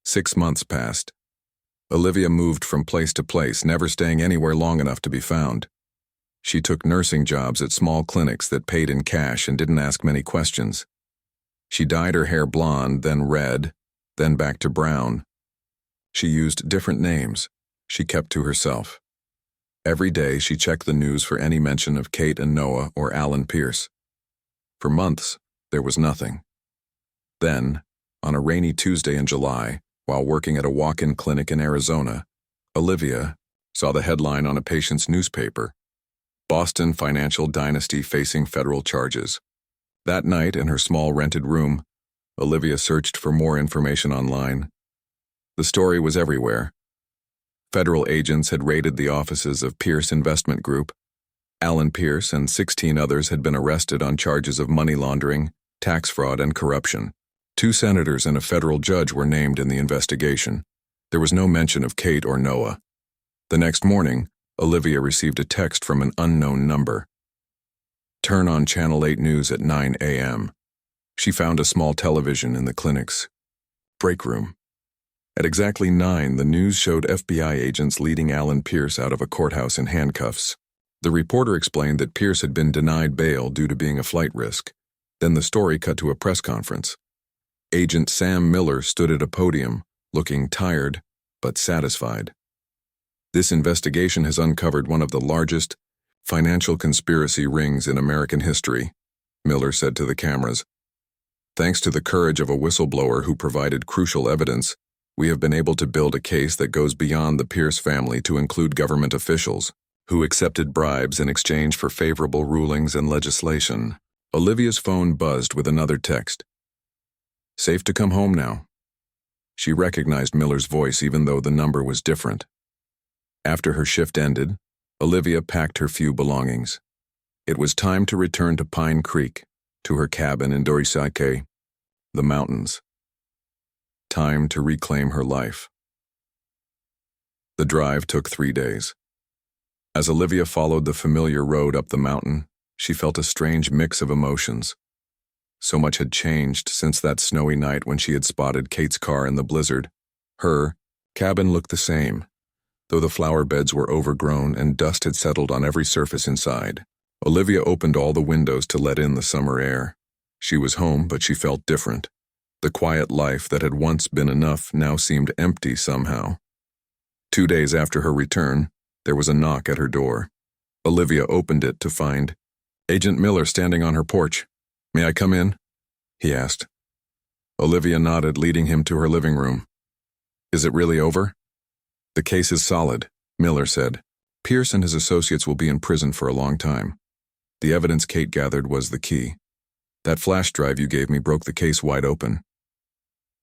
6 months passed. Olivia moved from place to place, never staying anywhere long enough to be found. She took nursing jobs at small clinics that paid in cash and didn't ask many questions. She dyed her hair blonde, then red, then back to brown. She used different names she kept to herself. Every day she checked the news for any mention of Kate and Noah or Alan Pierce. For months, there was nothing. Then, on a rainy Tuesday in July, while working at a walk-in clinic in Arizona, Olivia saw the headline on a patient's newspaper: Boston Financial Dynasty facing federal charges. That night, in her small rented room, Olivia searched for more information online. The story was everywhere. Federal agents had raided the offices of Pierce Investment Group. Alan Pierce and 16 others had been arrested on charges of money laundering, tax fraud, and corruption. 2 senators and a federal judge were named in the investigation. There was no mention of Kate or Noah. The next morning, Olivia received a text from an unknown number. Turn on Channel 8 News at 9 a.m. She found a small television in the clinic's break room. At exactly 9, the news showed FBI agents leading Alan Pierce out of a courthouse in handcuffs. The reporter explained that Pierce had been denied bail due to being a flight risk. Then the story cut to a press conference. Agent Sam Miller stood at a podium, looking tired but satisfied. This investigation has uncovered one of the largest financial conspiracy rings in American history, Miller said to the cameras. Thanks to the courage of a whistleblower who provided crucial evidence, we have been able to build a case that goes beyond the Pierce family to include government officials who accepted bribes in exchange for favorable rulings and legislation. Olivia's phone buzzed with another text. Safe to come home now. She recognized Miller's voice even though the number was different. After her shift ended, Olivia packed her few belongings. It was time to return to Pine Creek, to her cabin in Dorisake, the mountains. Time to reclaim her life. The drive took 3 days. As Olivia followed the familiar road up the mountain, she felt a strange mix of emotions. So much had changed since that snowy night when she had spotted Kate's car in the blizzard. Her cabin looked the same, though the flower beds were overgrown and dust had settled on every surface inside. Olivia opened all the windows to let in the summer air. She was home, but she felt different. The quiet life that had once been enough now seemed empty somehow. 2 days after her return, there was a knock at her door. Olivia opened it to find Agent Miller standing on her porch. "May I come in?" he asked. Olivia nodded, leading him to her living room. "Is it really over?" "The case is solid," Miller said. "Pierce and his associates will be in prison for a long time. The evidence Kate gathered was the key. That flash drive you gave me broke the case wide open."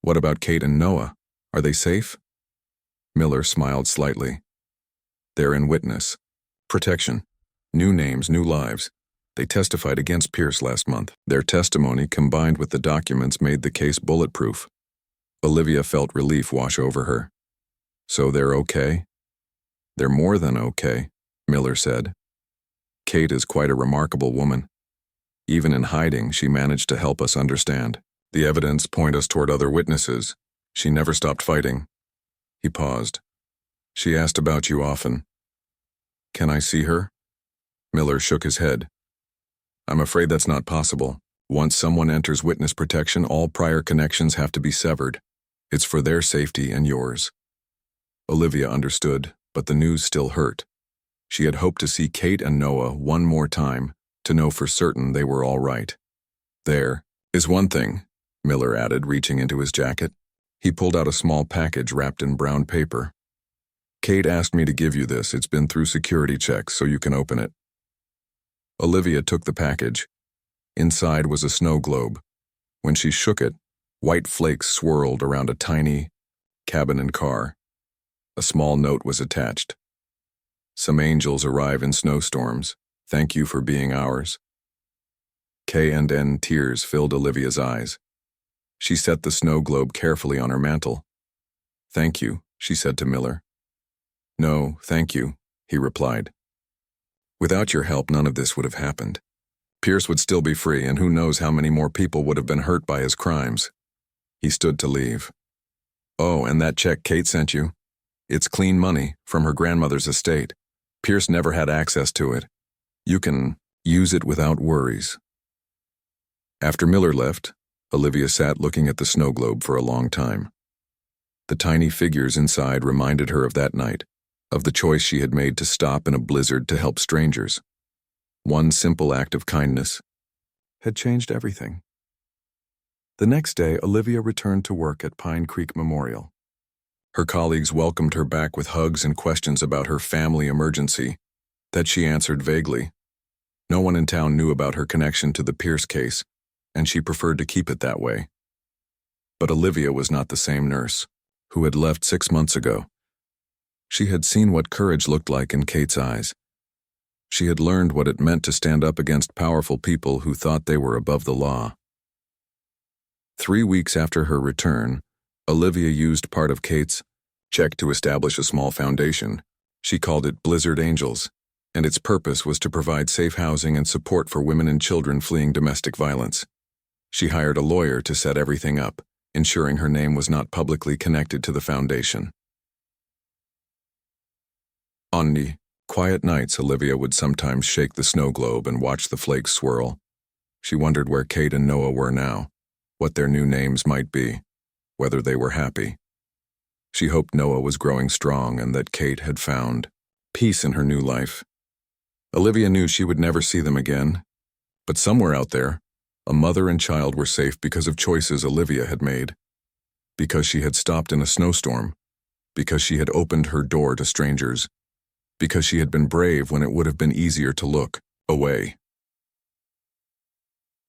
"What about Kate and Noah? Are they safe?" Miller smiled slightly. "They're in witness protection. New names, new lives. They testified against Pierce last month. Their testimony, combined with the documents, made the case bulletproof." Olivia felt relief wash over her. "So they're okay?" "They're more than okay," Miller said. "Kate is quite a remarkable woman. Even in hiding, she managed to help us understand. The evidence point us toward other witnesses. She never stopped fighting." He paused. "She asked about you often." "Can I see her?" Miller shook his head. "I'm afraid that's not possible. Once someone enters witness protection, all prior connections have to be severed. It's for their safety and yours." Olivia understood, but the news still hurt. She had hoped to see Kate and Noah one more time, to know for certain they were all right. "There is one thing," Miller added, reaching into his jacket. He pulled out a small package wrapped in brown paper. "Kate asked me to give you this. It's been through security checks, so you can open it." Olivia took the package. Inside was a snow globe. When she shook it, white flakes swirled around a tiny cabin and car. A small note was attached. "Some angels arrive in snowstorms. Thank you for being ours." K&N tears filled Olivia's eyes. She set the snow globe carefully on her mantle. "Thank you," she said to Miller. "No, thank you," he replied. "Without your help, none of this would have happened. Pierce would still be free, and who knows how many more people would have been hurt by his crimes." He stood to leave. Oh, and that check Kate sent you? It's clean money from her grandmother's estate. Pierce never had access to it. You can use it without worries. After Miller left, Olivia sat looking at the snow globe for a long time. The tiny figures inside reminded her of that night, of the choice she had made to stop in a blizzard to help strangers. One simple act of kindness had changed everything. The next day, Olivia returned to work at Pine Creek Memorial. Her colleagues welcomed her back with hugs and questions about her family emergency that she answered vaguely. No one in town knew about her connection to the Pierce case, and she preferred to keep it that way. But Olivia was not the same nurse who had left 6 months ago. She had seen what courage looked like in Kate's eyes. She had learned what it meant to stand up against powerful people who thought they were above the law. 3 weeks after her return, Olivia used part of Kate's check to establish a small foundation. She called it Blizzard Angels, and its purpose was to provide safe housing and support for women and children fleeing domestic violence. She hired a lawyer to set everything up, ensuring her name was not publicly connected to the foundation. On the quiet nights, Olivia would sometimes shake the snow globe and watch the flakes swirl. She wondered where Kate and Noah were now, what their new names might be, whether they were happy. She hoped Noah was growing strong and that Kate had found peace in her new life. Olivia knew she would never see them again, but somewhere out there, a mother and child were safe because of choices Olivia had made, because she had stopped in a snowstorm, because she had opened her door to strangers, because she had been brave when it would have been easier to look away.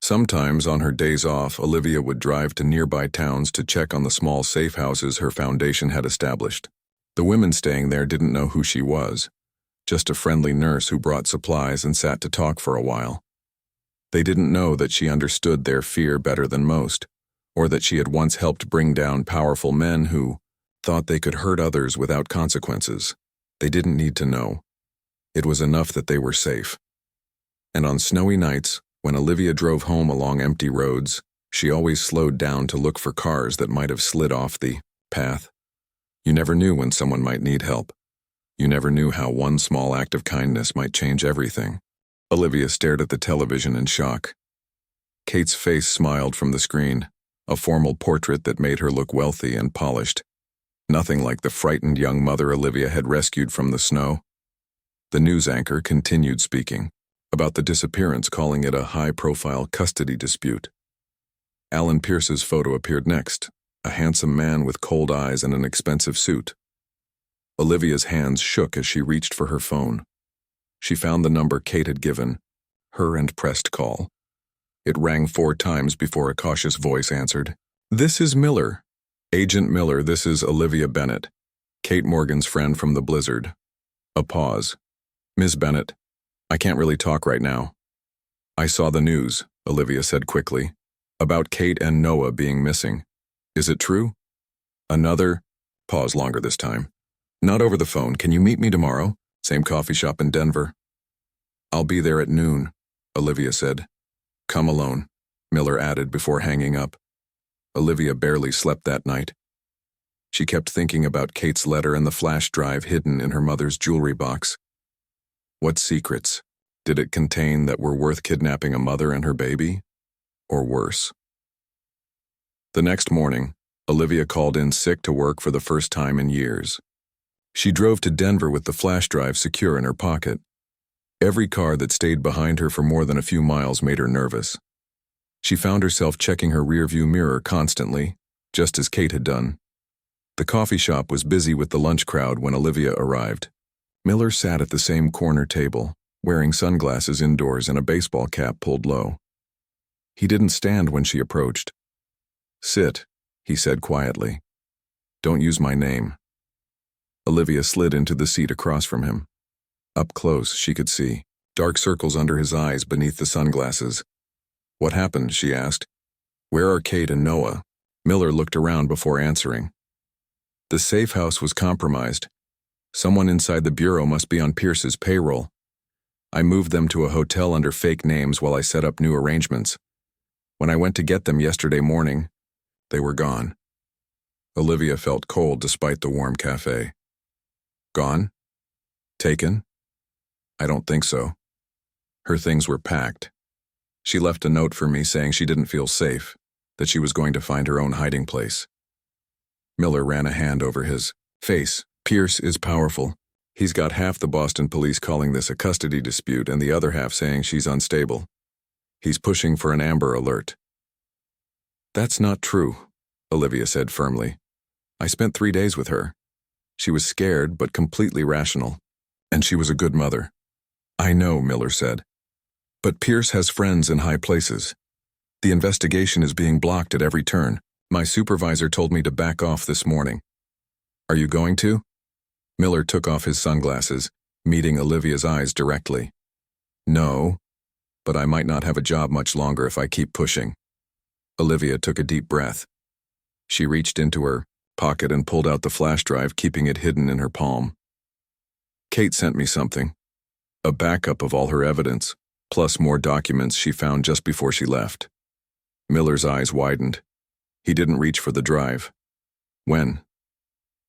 Sometimes on her days off, Olivia would drive to nearby towns to check on the small safe houses her foundation had established. The women staying there didn't know who she was, just a friendly nurse who brought supplies and sat to talk for a while. They didn't know that she understood their fear better than most, or that she had once helped bring down powerful men who thought they could hurt others without consequences. They didn't need to know. It was enough that they were safe. And on snowy nights, when Olivia drove home along empty roads, she always slowed down to look for cars that might have slid off the path. You never knew when someone might need help. You never knew how one small act of kindness might change everything. Olivia stared at the television in shock. Kate's face smiled from the screen, a formal portrait that made her look wealthy and polished. Nothing like the frightened young mother Olivia had rescued from the snow. The news anchor continued speaking about the disappearance, calling it a high-profile custody dispute. Alan Pierce's photo appeared next, a handsome man with cold eyes and an expensive suit. Olivia's hands shook as she reached for her phone. She found the number Kate had given her and pressed call. It rang 4 times before a cautious voice answered. "This is Miller. Agent Miller, this is Olivia Bennett, Kate Morgan's friend from the Blizzard." A pause. "Ms. Bennett, I can't really talk right now." "I saw the news," Olivia said quickly, "about Kate and Noah being missing. Is it true?" Another pause, longer this time. "Not over the phone. Can you meet me tomorrow? Same coffee shop in Denver." "I'll be there at noon," Olivia said. "Come alone," Miller added before hanging up. Olivia barely slept that night. She kept thinking about Kate's letter and the flash drive hidden in her mother's jewelry box. What secrets did it contain that were worth kidnapping a mother and her baby? Or worse? The next morning, Olivia called in sick to work for the first time in years. She drove to Denver with the flash drive secure in her pocket. Every car that stayed behind her for more than a few miles made her nervous. She found herself checking her rearview mirror constantly, just as Kate had done. The coffee shop was busy with the lunch crowd when Olivia arrived. Miller sat at the same corner table, wearing sunglasses indoors and a baseball cap pulled low. He didn't stand when she approached. "Sit," he said quietly. "Don't use my name." Olivia slid into the seat across from him. Up close, she could see dark circles under his eyes beneath the sunglasses. "What happened?" she asked. "Where are Kate and Noah?" Miller looked around before answering. "The safe house was compromised. Someone inside the bureau must be on Pierce's payroll. I moved them to a hotel under fake names while I set up new arrangements. When I went to get them yesterday morning, they were gone." Olivia felt cold despite the warm cafe. Gone? Taken? I don't think so. Her things were packed. She left a note for me saying she didn't feel safe, that she was going to find her own hiding place. Miller ran a hand over his face. Pierce is powerful. He's got half the Boston police calling this a custody dispute and the other half saying she's unstable. He's pushing for an Amber Alert. That's not true, Olivia said firmly. I spent 3 days with her. She was scared but completely rational. And she was a good mother. I know, Miller said. But Pierce has friends in high places. The investigation is being blocked at every turn. My supervisor told me to back off this morning. Are you going to? Miller took off his sunglasses, meeting Olivia's eyes directly. No, but I might not have a job much longer if I keep pushing. Olivia took a deep breath. She reached into her pocket and pulled out the flash drive, keeping it hidden in her palm. Kate sent me something. A backup of all her evidence, plus more documents she found just before she left. Miller's eyes widened. He didn't reach for the drive. When?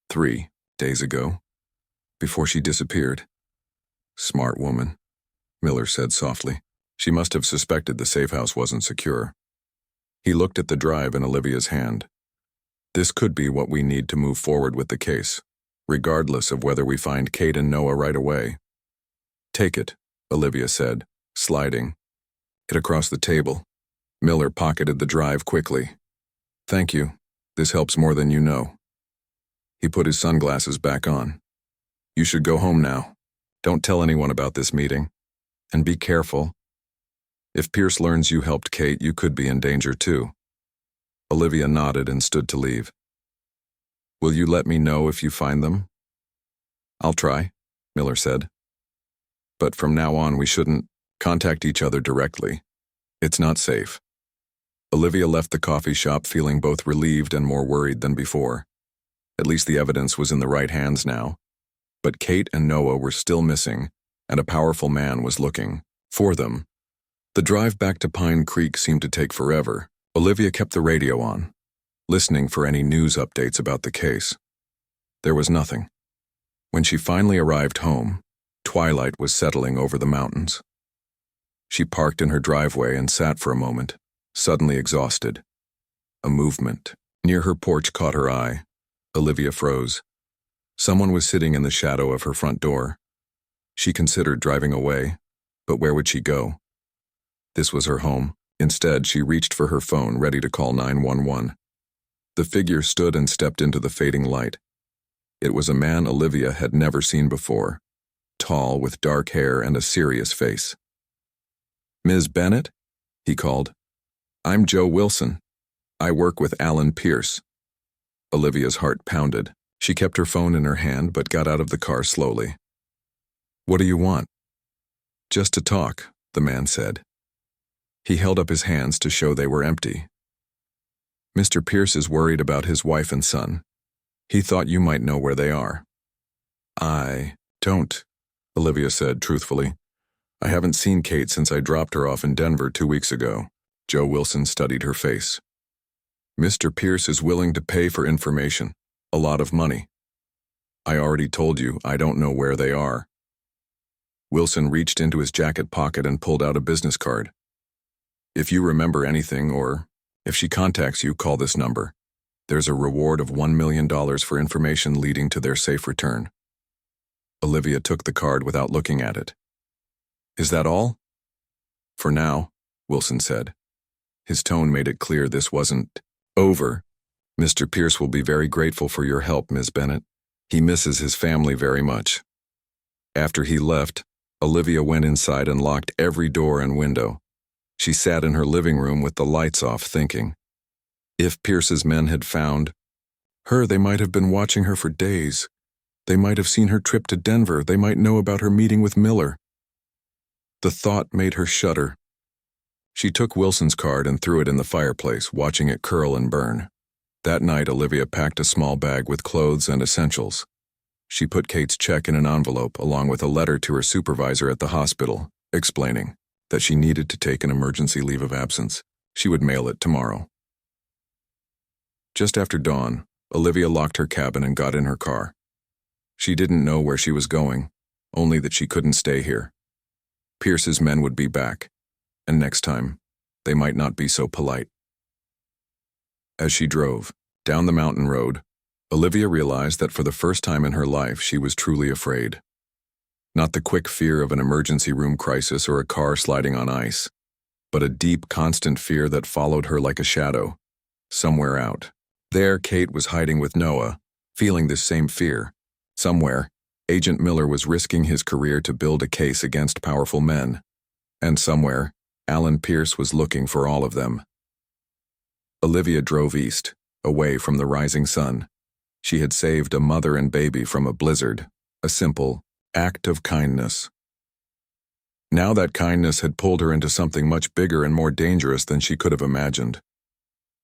3 days ago. Before she disappeared. Smart woman, Miller said softly. She must have suspected the safe house wasn't secure. He looked at the drive in Olivia's hand. This could be what we need to move forward with the case, regardless of whether we find Kate and Noah right away. Take it, Olivia said, sliding it across the table. Miller pocketed the drive quickly. Thank you. This helps more than you know. He put his sunglasses back on. You should go home now. Don't tell anyone about this meeting. And be careful. If Pierce learns you helped Kate, you could be in danger too. Olivia nodded and stood to leave. Will you let me know if you find them? I'll try, Miller said. But from now on, we shouldn't contact each other directly. It's not safe. Olivia left the coffee shop feeling both relieved and more worried than before. At least the evidence was in the right hands now. But Kate and Noah were still missing, and a powerful man was looking for them. The drive back to Pine Creek seemed to take forever. Olivia kept the radio on, listening for any news updates about the case. There was nothing. When she finally arrived home, twilight was settling over the mountains. She parked in her driveway and sat for a moment, suddenly exhausted. A movement near her porch caught her eye. Olivia froze. Someone was sitting in the shadow of her front door. She considered driving away, but where would she go? This was her home. Instead, she reached for her phone, ready to call 911. The figure stood and stepped into the fading light. It was a man Olivia had never seen before, tall with dark hair and a serious face. Ms. Bennett? He called. I'm Joe Wilson. I work with Alan Pierce. Olivia's heart pounded. She kept her phone in her hand but got out of the car slowly. What do you want? Just to talk, the man said. He held up his hands to show they were empty. Mr. Pierce is worried about his wife and son. He thought you might know where they are. I don't, Olivia said truthfully. I haven't seen Kate since I dropped her off in Denver 2 weeks ago. Joe Wilson studied her face. Mr. Pierce is willing to pay for information, a lot of money. I already told you I don't know where they are. Wilson reached into his jacket pocket and pulled out a business card. If you remember anything or if she contacts you, call this number. There's a reward of $1 million for information leading to their safe return. Olivia took the card without looking at it. Is that all? For now, Wilson said. His tone made it clear this wasn't over. Mr. Pierce will be very grateful for your help, Ms. Bennett. He misses his family very much. After he left, Olivia went inside and locked every door and window. She sat in her living room with the lights off, thinking. If Pierce's men had found her, they might have been watching her for days. They might have seen her trip to Denver. They might know about her meeting with Miller. The thought made her shudder. She took Wilson's card and threw it in the fireplace, watching it curl and burn. That night, Olivia packed a small bag with clothes and essentials. She put Kate's check in an envelope along with a letter to her supervisor at the hospital, explaining that she needed to take an emergency leave of absence. She would mail it tomorrow. Just after dawn, Olivia locked her cabin and got in her car. She didn't know where she was going, only that she couldn't stay here. Pierce's men would be back, and next time, they might not be so polite. As she drove down the mountain road, Olivia realized that for the first time in her life she was truly afraid. Not the quick fear of an emergency room crisis or a car sliding on ice, but a deep, constant fear that followed her like a shadow, somewhere out. There, Kate was hiding with Noah, feeling this same fear. Somewhere, Agent Miller was risking his career to build a case against powerful men. And somewhere, Alan Pierce was looking for all of them. Olivia drove east, away from the rising sun. She had saved a mother and baby from a blizzard, a simple act of kindness. Now that kindness had pulled her into something much bigger and more dangerous than she could have imagined.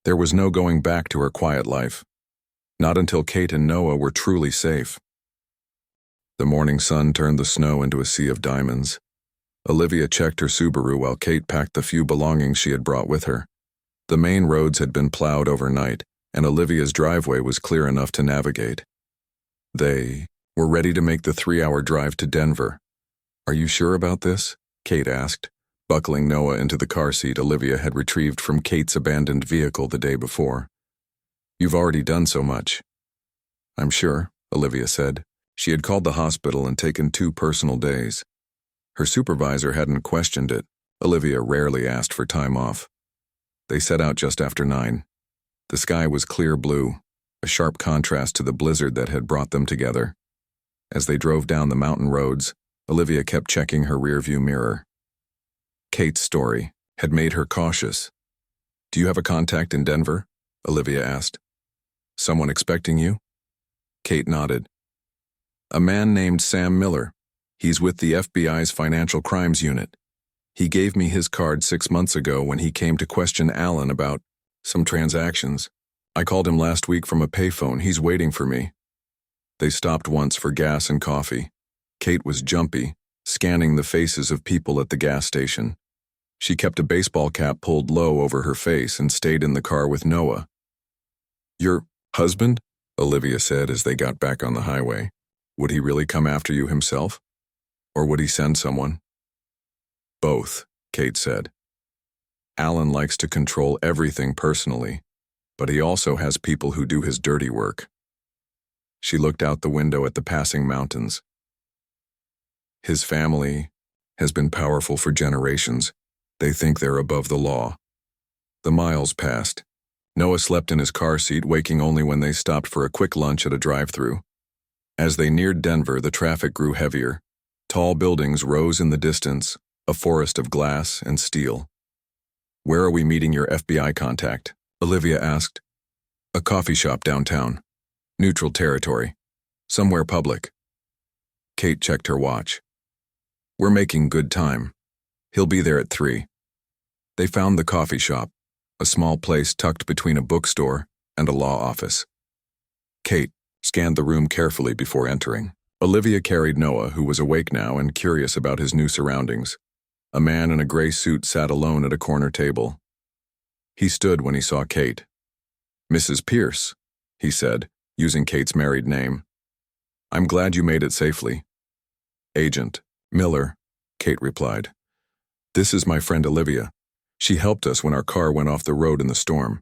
There was no going back to her quiet life. Not until Kate and Noah were truly safe. The morning sun turned the snow into a sea of diamonds. Olivia checked her Subaru while Kate packed the few belongings she had brought with her. The main roads had been plowed overnight, and Olivia's driveway was clear enough to navigate. They were ready to make the 3-hour drive to Denver. "Are you sure about this?" Kate asked, buckling Noah into the car seat Olivia had retrieved from Kate's abandoned vehicle the day before. "You've already done so much." "I'm sure," Olivia said. She had called the hospital and taken 2 personal days. Her supervisor hadn't questioned it. Olivia rarely asked for time off. They set out just after 9. The sky was clear blue, a sharp contrast to the blizzard that had brought them together. As they drove down the mountain roads, Olivia kept checking her rearview mirror. Kate's story had made her cautious. "Do you have a contact in Denver?" Olivia asked. "Someone expecting you?" Kate nodded. "A man named Sam Miller. He's with the FBI's Financial Crimes Unit. He gave me his card 6 months ago when he came to question Alan about some transactions. I called him last week from a payphone. He's waiting for me." They stopped once for gas and coffee. Kate was jumpy, scanning the faces of people at the gas station. She kept a baseball cap pulled low over her face and stayed in the car with Noah. "Your husband?" Olivia said as they got back on the highway. "Would he really come after you himself? Or would he send someone?" "Both," Kate said. "Alan likes to control everything personally, but he also has people who do his dirty work." She looked out the window at the passing mountains. "His family has been powerful for generations. They think they're above the law." The miles passed. Noah slept in his car seat, waking only when they stopped for a quick lunch at a drive-thru. As they neared Denver, the traffic grew heavier. Tall buildings rose in the distance, a forest of glass and steel. "Where are we meeting your FBI contact?" Olivia asked. "A coffee shop downtown. Neutral territory. Somewhere public." Kate checked her watch. "We're making good time. He'll be there at 3. They found the coffee shop, a small place tucked between a bookstore and a law office. Kate scanned the room carefully before entering. Olivia carried Noah, who was awake now and curious about his new surroundings. A man in a gray suit sat alone at a corner table. He stood when he saw Kate. "Mrs. Pierce," he said, using Kate's married name. "I'm glad you made it safely." "Agent Miller," Kate replied. "This is my friend Olivia. She helped us when our car went off the road in the storm."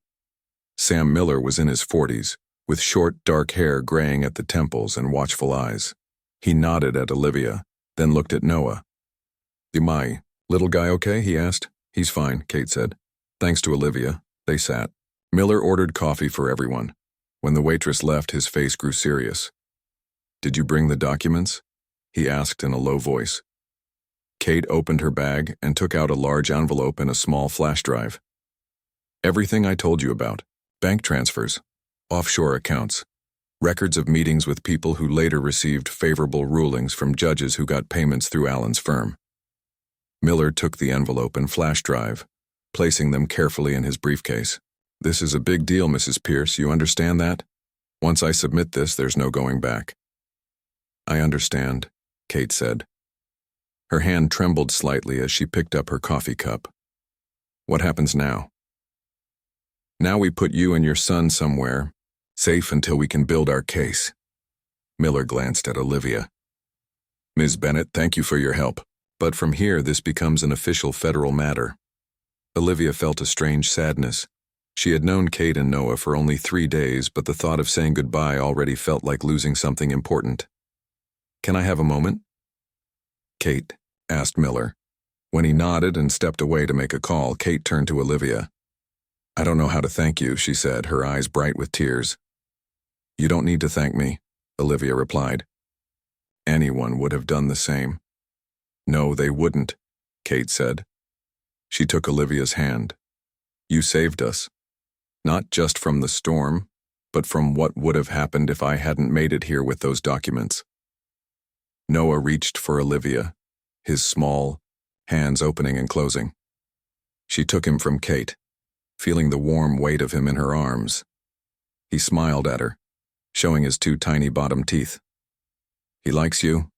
Sam Miller was in his 40s, with short, dark hair graying at the temples and watchful eyes. He nodded at Olivia, then looked at Noah. "My little guy okay?" he asked. "He's fine," Kate said. Thanks to Olivia, they sat. Miller ordered coffee for everyone. When the waitress left, his face grew serious. "Did you bring the documents?" he asked in a low voice. Kate opened her bag and took out a large envelope and a small flash drive. "Everything I told you about. Bank transfers, offshore accounts, records of meetings with people who later received favorable rulings from judges who got payments through Alan's firm." Miller took the envelope and flash drive, placing them carefully in his briefcase. "This is a big deal, Mrs. Pierce, you understand that? Once I submit this, there's no going back." "I understand," Kate said. Her hand trembled slightly as she picked up her coffee cup. "What happens now?" "Now we put you and your son somewhere Safe until we can build our case. Miller glanced at Olivia. Ms. Bennett, thank you for your help. But from here, this becomes an official federal matter. Olivia felt a strange sadness. She had known Kate and Noah for only 3 days, but the thought of saying goodbye already felt like losing something important. Can I have a moment? Kate, asked Miller. When he nodded and stepped away to make a call, Kate turned to Olivia. I don't know how to thank you, she said, her eyes bright with tears. You don't need to thank me, Olivia replied. Anyone would have done the same. No, they wouldn't, Kate said. She took Olivia's hand. You saved us. Not just from the storm, but from what would have happened if I hadn't made it here with those documents. Noah reached for Olivia, his small hands opening and closing. She took him from Kate, feeling the warm weight of him in her arms. He smiled at her, showing his 2 tiny bottom teeth. He likes you,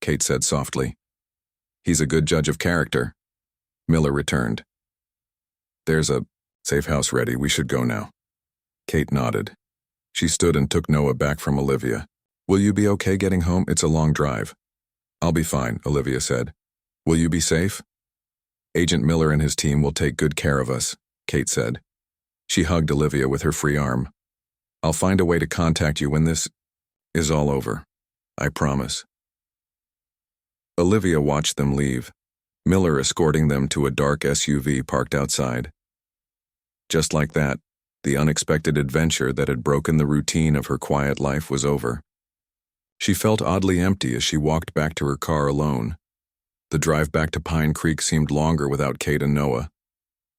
Kate said softly. He's a good judge of character, Miller returned. There's a safe house ready, we should go now. Kate nodded. She stood and took Noah back from Olivia. Will you be okay getting home? It's a long drive. I'll be fine, Olivia said. Will you be safe? Agent Miller and his team will take good care of us, Kate said. She hugged Olivia with her free arm. I'll find a way to contact you when this is all over. I promise. Olivia watched them leave, Miller escorting them to a dark SUV parked outside. Just like that, the unexpected adventure that had broken the routine of her quiet life was over. She felt oddly empty as she walked back to her car alone. The drive back to Pine Creek seemed longer without Kate and Noah.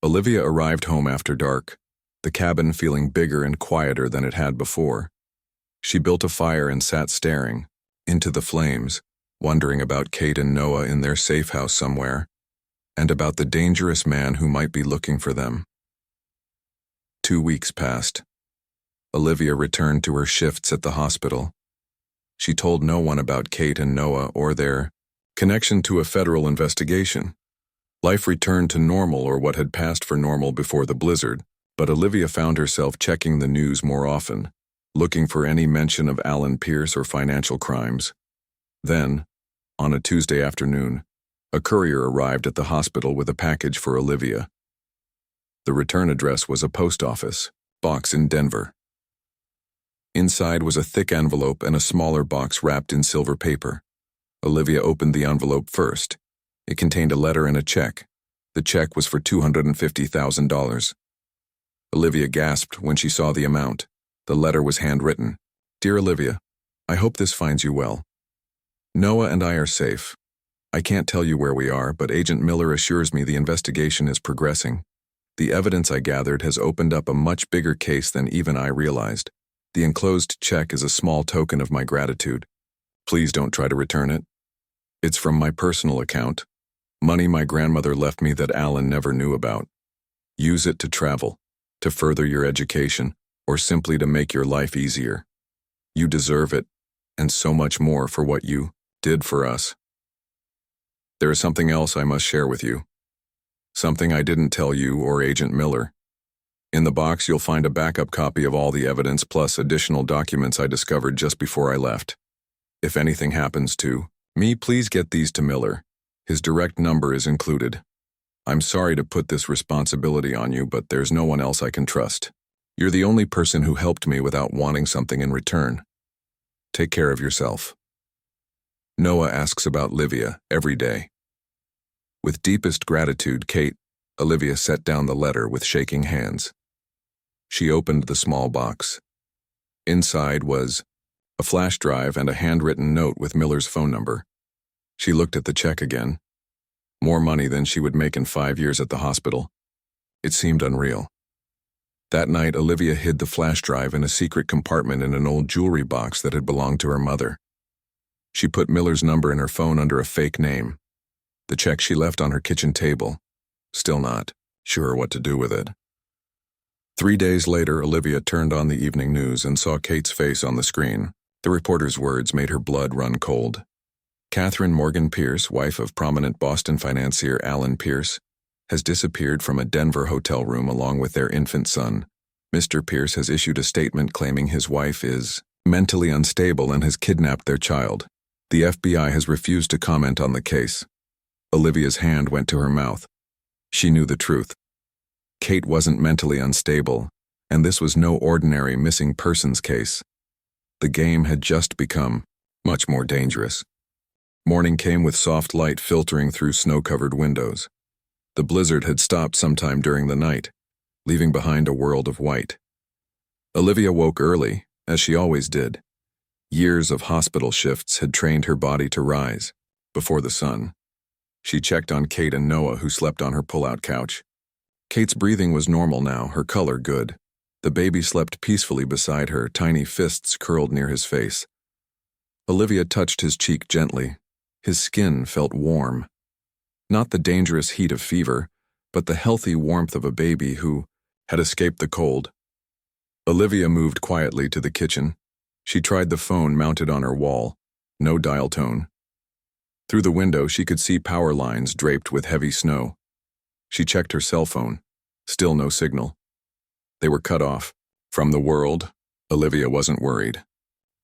Olivia arrived home after dark, the cabin feeling bigger and quieter than it had before. She built a fire and sat staring into the flames, wondering about Kate and Noah in their safe house somewhere, and about the dangerous man who might be looking for them. 2 weeks passed. Olivia returned to her shifts at the hospital. She told no one about Kate and Noah or their connection to a federal investigation. Life returned to normal, or what had passed for normal before the blizzard, but Olivia found herself checking the news more often, looking for any mention of Alan Pierce or financial crimes. Then, on a Tuesday afternoon, a courier arrived at the hospital with a package for Olivia. The return address was a post office box in Denver. Inside was a thick envelope and a smaller box wrapped in silver paper. Olivia opened the envelope first. It contained a letter and a check. The check was for $250,000. Olivia gasped when she saw the amount. The letter was handwritten. Dear Olivia, I hope this finds you well. Noah and I are safe. I can't tell you where we are, but Agent Miller assures me the investigation is progressing. The evidence I gathered has opened up a much bigger case than even I realized. The enclosed check is a small token of my gratitude. Please don't try to return it. It's from my personal account, money my grandmother left me that Alan never knew about. Use it to travel, to further your education, or simply to make your life easier. You deserve it, and so much more for what you did for us. There is something else I must share with you. Something I didn't tell you or Agent Miller. In the box, you'll find a backup copy of all the evidence plus additional documents I discovered just before I left. If anything happens to me, please get these to Miller. His direct number is included. I'm sorry to put this responsibility on you, but there's no one else I can trust. You're the only person who helped me without wanting something in return. Take care of yourself. Noah asks about Livia every day. With deepest gratitude, Kate, Olivia set down the letter with shaking hands. She opened the small box. Inside was a flash drive and a handwritten note with Miller's phone number. She looked at the check again. More money than she would make in 5 years at the hospital. It seemed unreal. That night, Olivia hid the flash drive in a secret compartment in an old jewelry box that had belonged to her mother. She put Miller's number in her phone under a fake name. The check she left on her kitchen table, still not sure what to do with it. 3 days later, Olivia turned on the evening news and saw Kate's face on the screen. The reporter's words made her blood run cold. Catherine Morgan Pierce, wife of prominent Boston financier Alan Pierce, has disappeared from a Denver hotel room along with their infant son, Mr. Pierce has issued a statement claiming his wife is mentally unstable and has kidnapped their child. The FBI has refused to comment on the case. Olivia's hand went to her mouth. She knew the truth. Kate wasn't mentally unstable, and this was no ordinary missing persons case. The game had just become much more dangerous. Morning came with soft light filtering through snow-covered windows. The blizzard had stopped sometime during the night, leaving behind a world of white. Olivia woke early, as she always did. Years of hospital shifts had trained her body to rise before the sun. She checked on Kate and Noah, who slept on her pull-out couch. Kate's breathing was normal now, her color good. The baby slept peacefully beside her, tiny fists curled near his face. Olivia touched his cheek gently. His skin felt warm. Not the dangerous heat of fever, but the healthy warmth of a baby who had escaped the cold. Olivia moved quietly to the kitchen. She tried the phone mounted on her wall. No dial tone. Through the window, she could see power lines draped with heavy snow. She checked her cell phone. Still no signal. They were cut off. From the world, Olivia wasn't worried.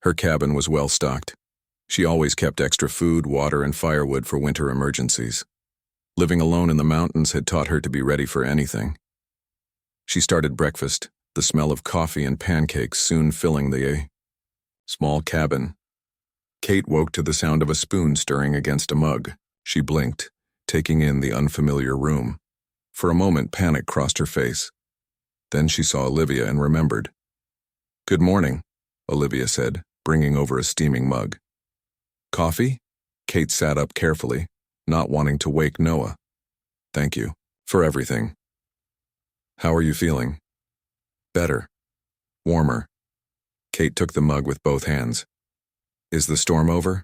Her cabin was well stocked. She always kept extra food, water, and firewood for winter emergencies. Living alone in the mountains had taught her to be ready for anything. She started breakfast, the smell of coffee and pancakes soon filling the small cabin. Kate woke to the sound of a spoon stirring against a mug. She blinked, taking in the unfamiliar room. For a moment, panic crossed her face. Then she saw Olivia and remembered. "Good morning," Olivia said, bringing over a steaming mug. "Coffee?" Kate sat up carefully, not wanting to wake Noah. "Thank you for everything." "How are you feeling?" "Better. Warmer." Kate took the mug with both hands. "Is the storm over?"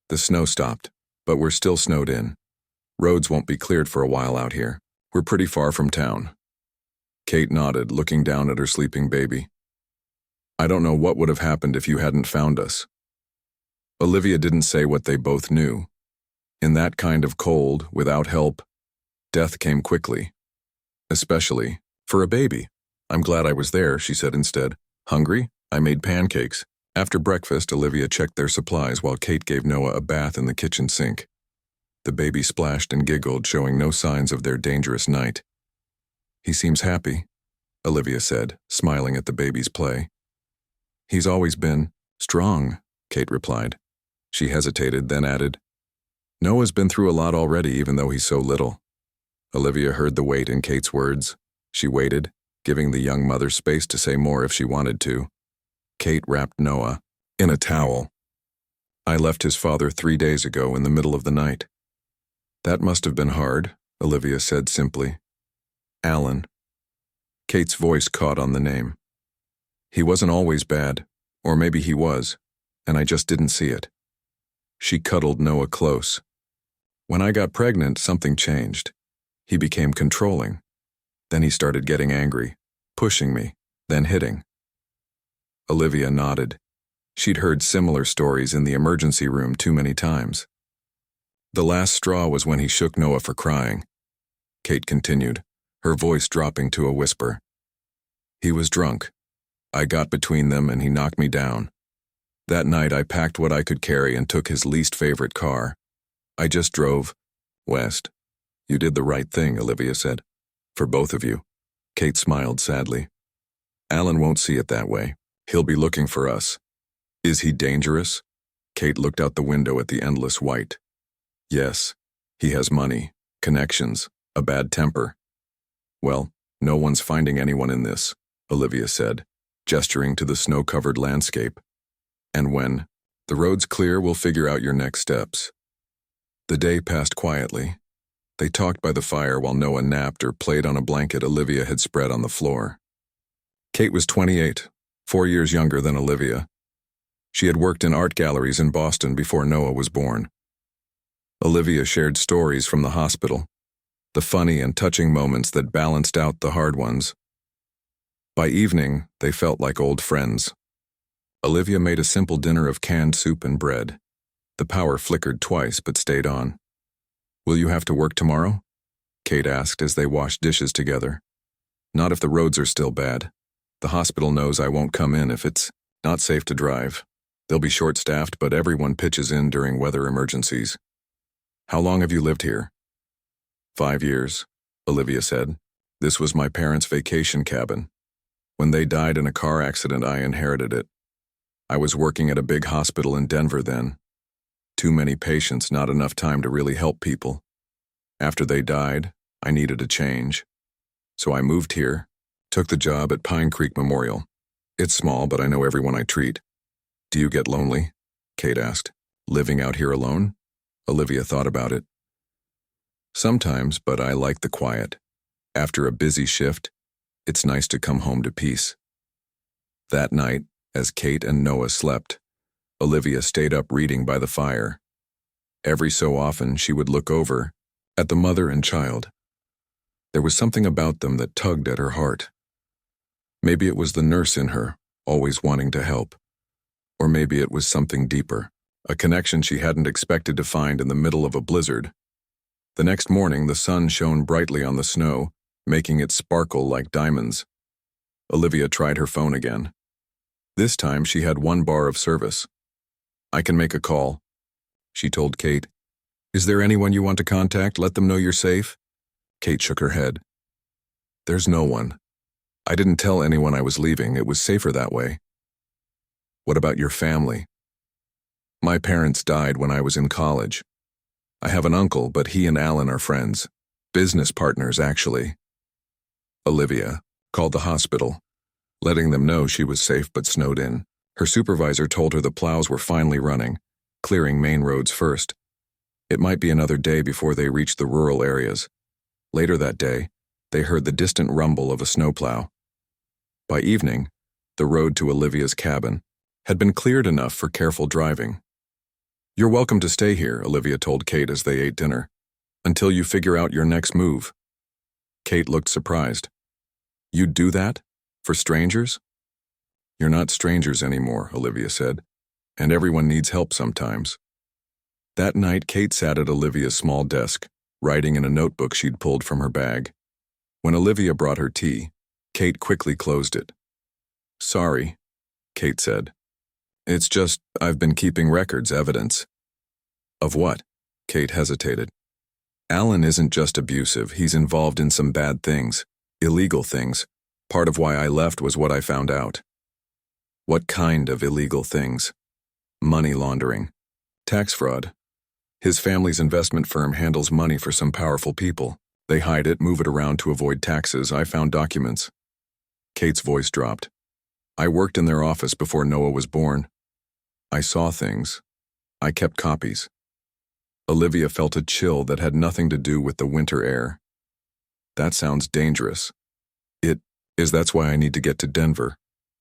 "The snow stopped, but we're still snowed in. Roads won't be cleared for a while out here. We're pretty far from town." Kate nodded, looking down at her sleeping baby. "I don't know what would have happened if you hadn't found us." Olivia didn't say what they both knew. In that kind of cold, without help, death came quickly. Especially for a baby. "I'm glad I was there," she said instead. "Hungry? I made pancakes." After breakfast, Olivia checked their supplies while Kate gave Noah a bath in the kitchen sink. The baby splashed and giggled, showing no signs of their dangerous night. "He seems happy," Olivia said, smiling at the baby's play. "He's always been strong," Kate replied. She hesitated, then added, "Noah's been through a lot already, even though he's so little." Olivia heard the weight in Kate's words. She waited, giving the young mother space to say more if she wanted to. Kate wrapped Noah in a towel. "I left his father 3 days ago in the middle of the night." "That must have been hard," Olivia said simply. "Alan." Kate's voice caught on the name. "He wasn't always bad, or maybe he was, and I just didn't see it." She cuddled Noah close. "When I got pregnant, something changed. He became controlling. Then he started getting angry, pushing me, then hitting." Olivia nodded. She'd heard similar stories in the emergency room too many times. "The last straw was when he shook Noah for crying," Kate continued, her voice dropping to a whisper. "He was drunk. I got between them and he knocked me down. That night I packed what I could carry and took his least favorite car. I just drove west." "You did the right thing," Olivia said. "For both of you." Kate smiled sadly. "Alan won't see it that way. He'll be looking for us." "Is he dangerous?" Kate looked out the window at the endless white. "Yes. He has money, connections, a bad temper." "Well, no one's finding anyone in this," Olivia said, gesturing to the snow-covered landscape. "And when the road's clear, we'll figure out your next steps." The day passed quietly. They talked by the fire while Noah napped or played on a blanket Olivia had spread on the floor. Kate was 28, 4 years younger than Olivia. She had worked in art galleries in Boston before Noah was born. Olivia shared stories from the hospital, the funny and touching moments that balanced out the hard ones. By evening, they felt like old friends. Olivia made a simple dinner of canned soup and bread. The power flickered twice but stayed on. "Will you have to work tomorrow?" Kate asked as they washed dishes together. "Not if the roads are still bad," The hospital knows I won't come in if it's not safe to drive. They'll be short-staffed, but everyone pitches in during weather emergencies. How long have you lived here? 5 years, Olivia said. This was my parents' vacation cabin. When they died in a car accident, I inherited it. I was working at a big hospital in Denver then. Too many patients, not enough time to really help people. After they died, I needed a change. So I moved here, took the job at Pine Creek Memorial. It's small, but I know everyone I treat. Do you get lonely? Kate asked. Living out here alone? Olivia thought about it. Sometimes, but I like the quiet. After a busy shift, it's nice to come home to peace. That night, as Kate and Noah slept, Olivia stayed up reading by the fire. Every so often, she would look over at the mother and child. There was something about them that tugged at her heart. Maybe it was the nurse in her, always wanting to help. Or maybe it was something deeper, a connection she hadn't expected to find in the middle of a blizzard. The next morning, the sun shone brightly on the snow, making it sparkle like diamonds. Olivia tried her phone again. This time, she had 1 bar of service. I can make a call, she told Kate. Is there anyone you want to contact? Let them know you're safe? Kate shook her head. There's no one. I didn't tell anyone I was leaving. It was safer that way. What about your family? My parents died when I was in college. I have an uncle, but he and Alan are friends. Business partners, actually. Olivia called the hospital, letting them know she was safe but snowed in. Her supervisor told her the plows were finally running, clearing main roads first. It might be another day before they reached the rural areas. Later that day, they heard the distant rumble of a snowplow. By evening, the road to Olivia's cabin had been cleared enough for careful driving. You're welcome to stay here, Olivia told Kate as they ate dinner, until you figure out your next move. Kate looked surprised. You'd do that? For strangers? You're not strangers anymore, Olivia said, and everyone needs help sometimes. That night, Kate sat at Olivia's small desk, writing in a notebook she'd pulled from her bag. When Olivia brought her tea, Kate quickly closed it. Sorry, Kate said. It's just, I've been keeping records, evidence. Of what? Kate hesitated. Alan isn't just abusive, he's involved in some bad things, illegal things. Part of why I left was what I found out. What kind of illegal things? Money laundering. Tax fraud. His family's investment firm handles money for some powerful people. They hide it, move it around to avoid taxes. I found documents. Kate's voice dropped. I worked in their office before Noah was born. I saw things. I kept copies. Olivia felt a chill that had nothing to do with the winter air. That sounds dangerous. That's why I need to get to Denver.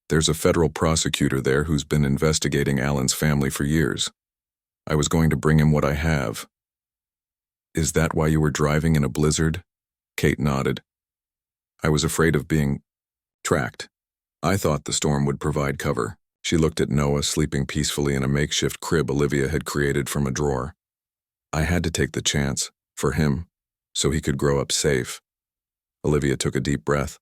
There's a federal prosecutor there who's been investigating Alan's family for years. I was going to bring him what I have. Is that why you were driving in a blizzard? Kate nodded. I was afraid of being tracked. I thought the storm would provide cover. She looked at Noah sleeping peacefully in a makeshift crib Olivia had created from a drawer. I had to take the chance, for him, so he could grow up safe. Olivia took a deep breath.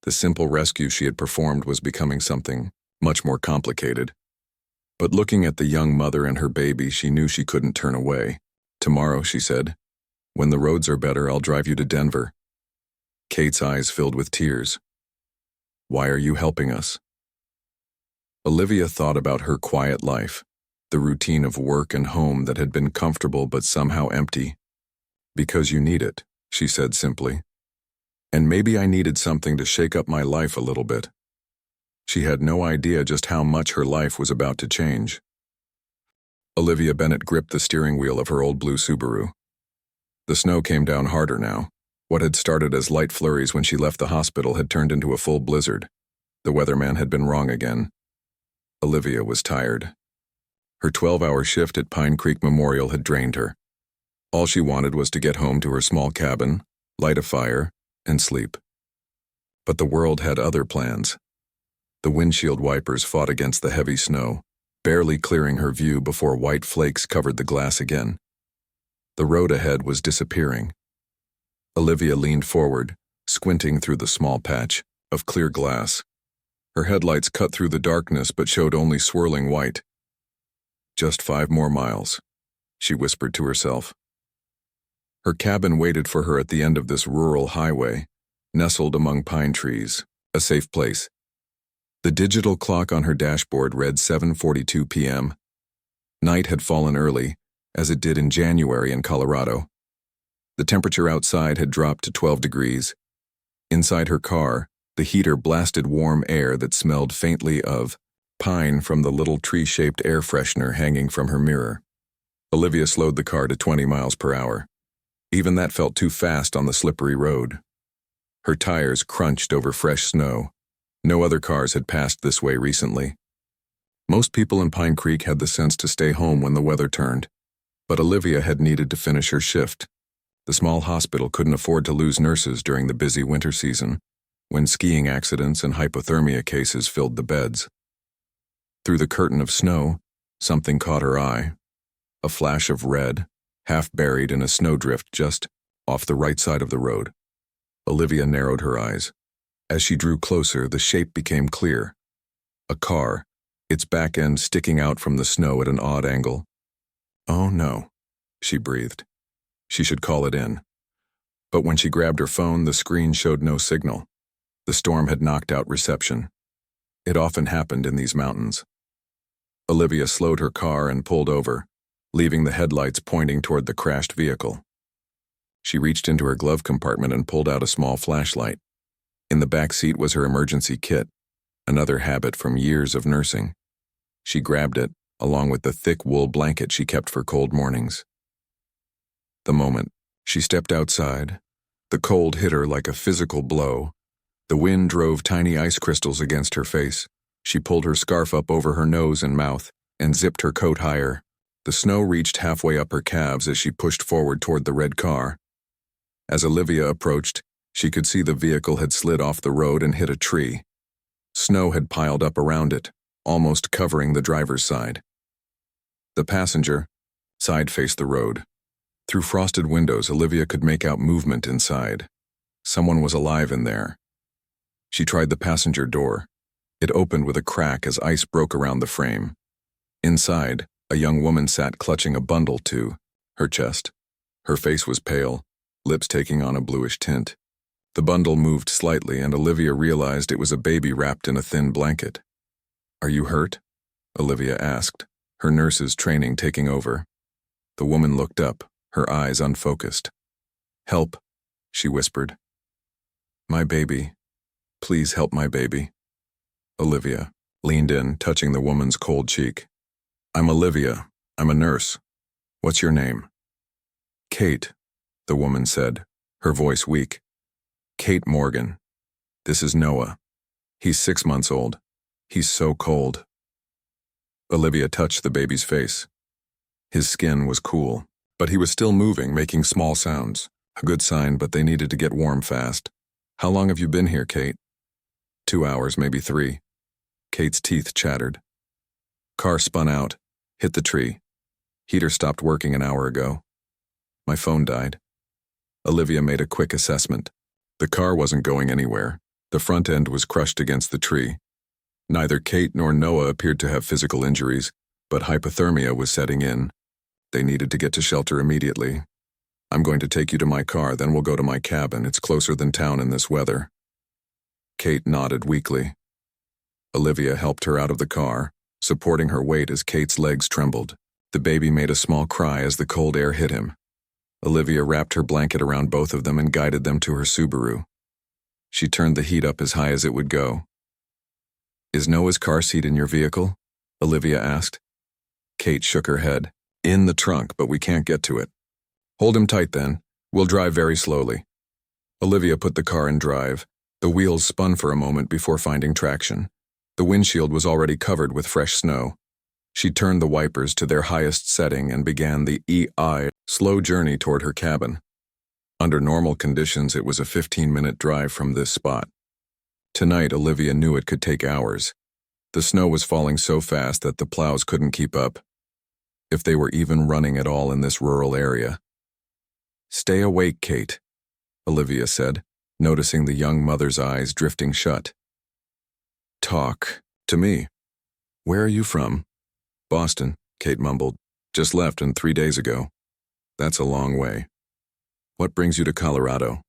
The simple rescue she had performed was becoming something much more complicated. But looking at the young mother and her baby, she knew she couldn't turn away. Tomorrow, she said, when the roads are better, I'll drive you to Denver. Kate's eyes filled with tears. Why are you helping us? Olivia thought about her quiet life, the routine of work and home that had been comfortable but somehow empty. Because you need it, she said simply. And maybe I needed something to shake up my life a little bit. She had no idea just how much her life was about to change. Olivia Bennett gripped the steering wheel of her old blue Subaru. The snow came down harder now. What had started as light flurries when she left the hospital had turned into a full blizzard. The weatherman had been wrong again. Olivia was tired. Her 12-hour shift at Pine Creek Memorial had drained her. All she wanted was to get home to her small cabin, light a fire, and sleep. But the world had other plans. The windshield wipers fought against the heavy snow, barely clearing her view before white flakes covered the glass again. The road ahead was disappearing. Olivia leaned forward, squinting through the small patch of clear glass. Her headlights cut through the darkness but showed only swirling white. Just 5 more miles, she whispered to herself. Her cabin waited for her at the end of this rural highway, nestled among pine trees, a safe place. The digital clock on her dashboard read 7:42 p.m. Night had fallen early, as it did in January in Colorado. The temperature outside had dropped to 12 degrees. Inside her car, the heater blasted warm air that smelled faintly of pine from the little tree-shaped air freshener hanging from her mirror. Olivia slowed the car to 20 miles per hour. Even that felt too fast on the slippery road. Her tires crunched over fresh snow. No other cars had passed this way recently. Most people in Pine Creek had the sense to stay home when the weather turned, but Olivia had needed to finish her shift. The small hospital couldn't afford to lose nurses during the busy winter season, when skiing accidents and hypothermia cases filled the beds. Through the curtain of snow, something caught her eye. A flash of red, half buried in a snowdrift just off the right side of the road. Olivia narrowed her eyes. As she drew closer, the shape became clear. A car, its back end sticking out from the snow at an odd angle. Oh no, she breathed. She should call it in. But when she grabbed her phone, the screen showed no signal. The storm had knocked out reception. It often happened in these mountains. Olivia slowed her car and pulled over, leaving the headlights pointing toward the crashed vehicle. She reached into her glove compartment and pulled out a small flashlight. In the back seat was her emergency kit, another habit from years of nursing. She grabbed it, along with the thick wool blanket she kept for cold mornings. The moment she stepped outside, the cold hit her like a physical blow. The wind drove tiny ice crystals against her face. She pulled her scarf up over her nose and mouth and zipped her coat higher. The snow reached halfway up her calves as she pushed forward toward the red car. As Olivia approached, she could see the vehicle had slid off the road and hit a tree. Snow had piled up around it, almost covering the driver's side. The passenger side faced the road. Through frosted windows, Olivia could make out movement inside. Someone was alive in there. She tried the passenger door. It opened with a crack as ice broke around the frame. Inside, a young woman sat clutching a bundle to her chest. Her face was pale, lips taking on a bluish tint. The bundle moved slightly, and Olivia realized it was a baby wrapped in a thin blanket. "Are you hurt?" Olivia asked, her nurse's training taking over. The woman looked up, her eyes unfocused. "Help," she whispered. "My baby. Please help my baby." Olivia leaned in, touching the woman's cold cheek. "I'm Olivia. I'm a nurse. What's your name?" "Kate," the woman said, her voice weak. "Kate Morgan. This is Noah. He's 6 months old. He's so cold." Olivia touched the baby's face. His skin was cool, but he was still moving, making small sounds. A good sign, but they needed to get warm fast. "How long have you been here, Kate?" 2 hours, maybe 3. Kate's teeth chattered. "Car spun out, hit the tree. Heater stopped working an hour ago. My phone died." Olivia made a quick assessment. The car wasn't going anywhere. The front end was crushed against the tree. Neither Kate nor Noah appeared to have physical injuries, but hypothermia was setting in. They needed to get to shelter immediately. "I'm going to take you to my car, then we'll go to my cabin. It's closer than town in this weather." Kate nodded weakly. Olivia helped her out of the car, supporting her weight as Kate's legs trembled. The baby made a small cry as the cold air hit him. Olivia wrapped her blanket around both of them and guided them to her Subaru. She turned the heat up as high as it would go. "Is Noah's car seat in your vehicle?" Olivia asked. Kate shook her head. "In the trunk, but we can't get to it." "Hold him tight then. We'll drive very slowly." Olivia put the car in drive. The wheels spun for a moment before finding traction. The windshield was already covered with fresh snow. She turned the wipers to their highest setting and began the slow journey toward her cabin. Under normal conditions, it was a 15-minute drive from this spot. Tonight, Olivia knew it could take hours. The snow was falling so fast that the plows couldn't keep up, if they were even running at all in this rural area. "Stay awake, Kate," Olivia said, noticing the young mother's eyes drifting shut. Talk. To me. Where are you from? Boston, Kate mumbled. Just left and 3 days ago. That's a long way. What brings you to Colorado?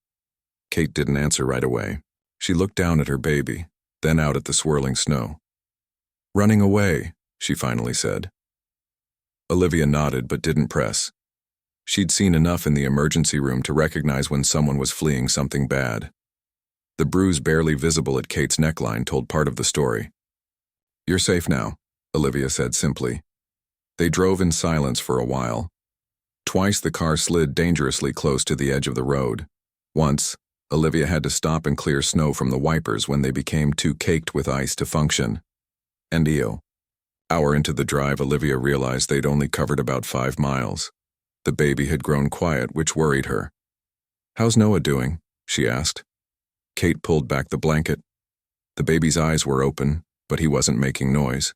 Kate didn't answer right away. She looked down at her baby, then out at the swirling snow. Running away, she finally said. Olivia nodded but didn't press. She'd seen enough in the emergency room to recognize when someone was fleeing something bad. The bruise barely visible at Kate's neckline told part of the story. You're safe now, Olivia said simply. They drove in silence for a while. Twice the car slid dangerously close to the edge of the road. Once, Olivia had to stop and clear snow from the wipers when they became too caked with ice to function. And hour into the drive, Olivia realized they'd only covered about 5 miles. The baby had grown quiet, which worried her. How's Noah doing? She asked. Kate pulled back the blanket. The baby's eyes were open, but he wasn't making noise.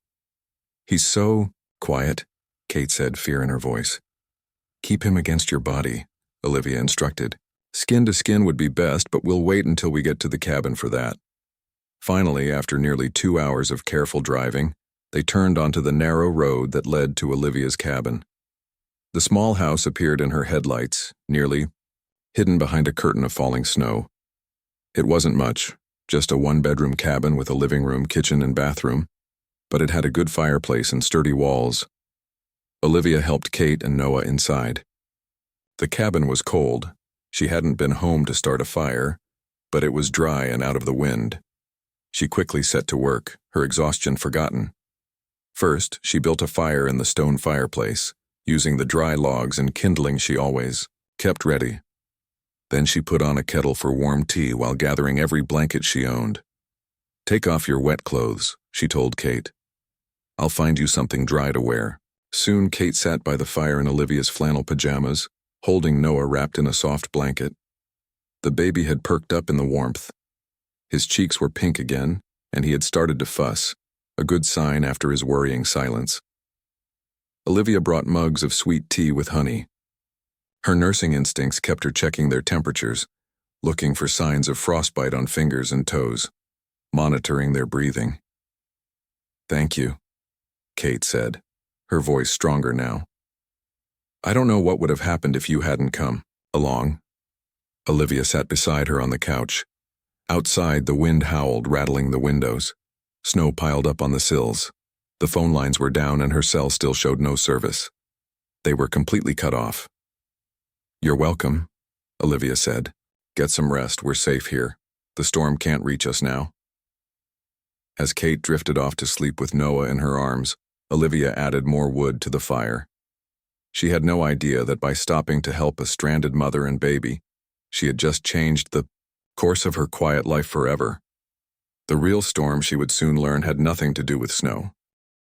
He's so quiet, Kate said, fear in her voice. Keep him against your body, Olivia instructed. Skin to skin would be best, but we'll wait until we get to the cabin for that. Finally, after nearly 2 hours of careful driving, they turned onto the narrow road that led to Olivia's cabin. The small house appeared in her headlights, nearly hidden behind a curtain of falling snow. It wasn't much, just a 1-bedroom cabin with a living room, kitchen, and bathroom, but it had a good fireplace and sturdy walls. Olivia helped Kate and Noah inside. The cabin was cold. She hadn't been home to start a fire, but it was dry and out of the wind. She quickly set to work, her exhaustion forgotten. First, she built a fire in the stone fireplace, using the dry logs and kindling she always kept ready. Then she put on a kettle for warm tea while gathering every blanket she owned. Take off your wet clothes, she told Kate. I'll find you something dry to wear. Soon Kate sat by the fire in Olivia's flannel pajamas, holding Noah wrapped in a soft blanket. The baby had perked up in the warmth. His cheeks were pink again, and he had started to fuss, a good sign after his worrying silence. Olivia brought mugs of sweet tea with honey. Her nursing instincts kept her checking their temperatures, looking for signs of frostbite on fingers and toes, monitoring their breathing. Thank you, Kate said, her voice stronger now. I don't know what would have happened if you hadn't come along. Olivia sat beside her on the couch. Outside, the wind howled, rattling the windows. Snow piled up on the sills. The phone lines were down and her cell still showed no service. They were completely cut off. You're welcome, Olivia said. Get some rest, we're safe here. The storm can't reach us now. As Kate drifted off to sleep with Noah in her arms, Olivia added more wood to the fire. She had no idea that by stopping to help a stranded mother and baby, she had just changed the course of her quiet life forever. The real storm, she would soon learn, had nothing to do with snow.